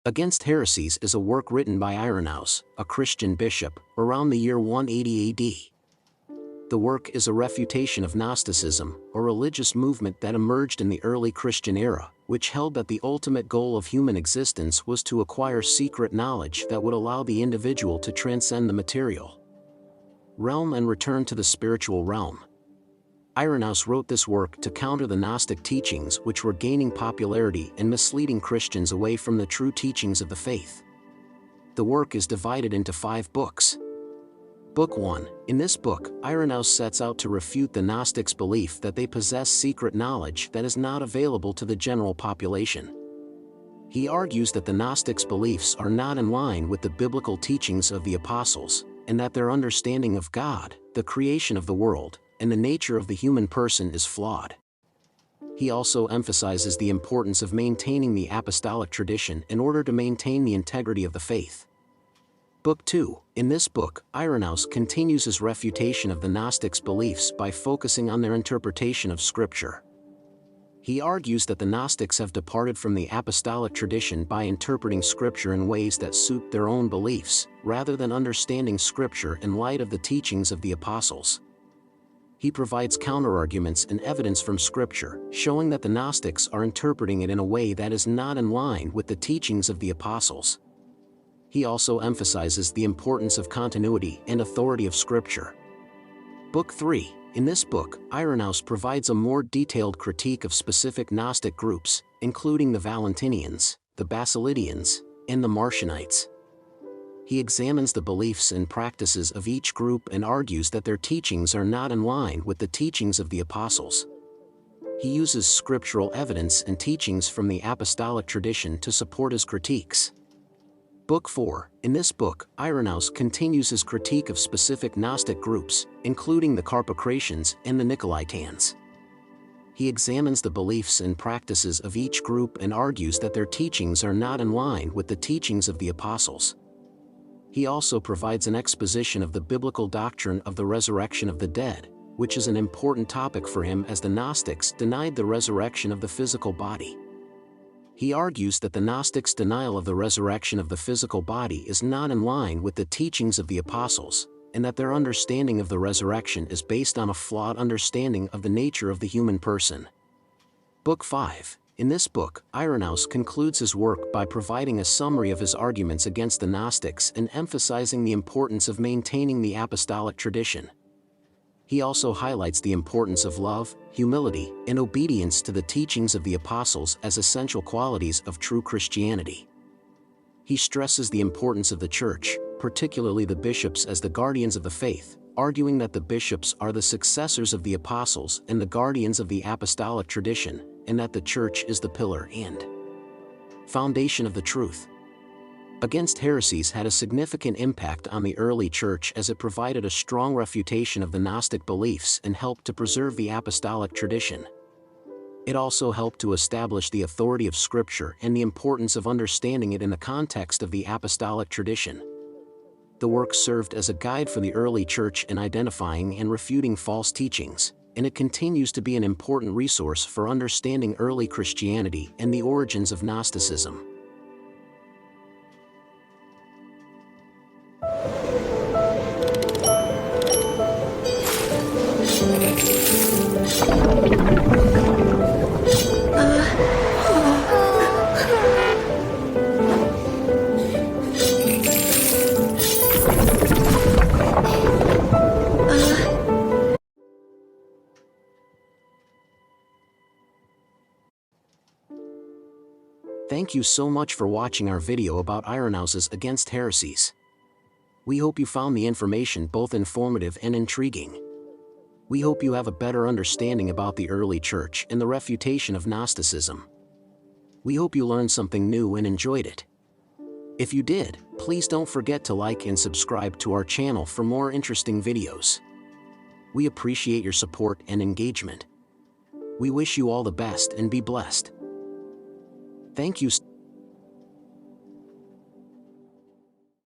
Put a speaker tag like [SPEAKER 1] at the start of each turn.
[SPEAKER 1] Against Heresies is a work written by Irenaeus, a Christian bishop, around the year 180 AD. The work is a refutation of Gnosticism, a religious movement that emerged in the early Christian era, which held that the ultimate goal of human existence was to acquire secret knowledge that would allow the individual to transcend the material realm and return to the spiritual realm. Irenaeus wrote this work to counter the Gnostic teachings which were gaining popularity and misleading Christians away from the true teachings of the faith. The work is divided into 5 books. Book 1. In this book, Irenaeus sets out to refute the Gnostics' belief that they possess secret knowledge that is not available to the general population. He argues that the Gnostics' beliefs are not in line with the biblical teachings of the apostles, and that their understanding of God, the creation of the world, and the nature of the human person is flawed. He also emphasizes the importance of maintaining the apostolic tradition in order to maintain the integrity of the faith. Book 2. In this book, Irenaeus continues his refutation of the Gnostics' beliefs by focusing on their interpretation of Scripture. He argues that the Gnostics have departed from the apostolic tradition by interpreting Scripture in ways that suit their own beliefs, rather than understanding Scripture in light of the teachings of the apostles. He provides counterarguments and evidence from Scripture, showing that the Gnostics are interpreting it in a way that is not in line with the teachings of the apostles. He also emphasizes the importance of continuity and authority of Scripture. Book 3. In this book, Irenaeus provides a more detailed critique of specific Gnostic groups, including the Valentinians, the Basilidians, and the Marcionites. He examines the beliefs and practices of each group and argues that their teachings are not in line with the teachings of the apostles. He uses scriptural evidence and teachings from the apostolic tradition to support his critiques. Book 4. In this book, Irenaeus continues his critique of specific Gnostic groups, including the Carpocratians and the Nicolaitans. He examines the beliefs and practices of each group and argues that their teachings are not in line with the teachings of the apostles. He also provides an exposition of the biblical doctrine of the resurrection of the dead, which is an important topic for him as the Gnostics denied the resurrection of the physical body. He argues that the Gnostics' denial of the resurrection of the physical body is not in line with the teachings of the apostles, and that their understanding of the resurrection is based on a flawed understanding of the nature of the human person. Book 5. In this book, Irenaeus concludes his work by providing a summary of his arguments against the Gnostics and emphasizing the importance of maintaining the apostolic tradition. He also highlights the importance of love, humility, and obedience to the teachings of the apostles as essential qualities of true Christianity. He stresses the importance of the Church, particularly the bishops, as the guardians of the faith, arguing that the bishops are the successors of the apostles and the guardians of the apostolic tradition, and that the Church is the pillar and foundation of the truth. Against Heresies had a significant impact on the early Church as it provided a strong refutation of the Gnostic beliefs and helped to preserve the apostolic tradition. It also helped to establish the authority of Scripture and the importance of understanding it in the context of the apostolic tradition. The work served as a guide for the early Church in identifying and refuting false teachings, and it continues to be an important resource for understanding early Christianity and the origins of Gnosticism. Thank you so much for watching our video about Irenaeus' Against Heresies. We hope you found the information both informative and intriguing. We hope you have a better understanding about the early Church and the refutation of Gnosticism. We hope you learned something new and enjoyed it. If you did, please don't forget to like and subscribe to our channel for more interesting videos. We appreciate your support and engagement. We wish you all the best and be blessed. Thank you.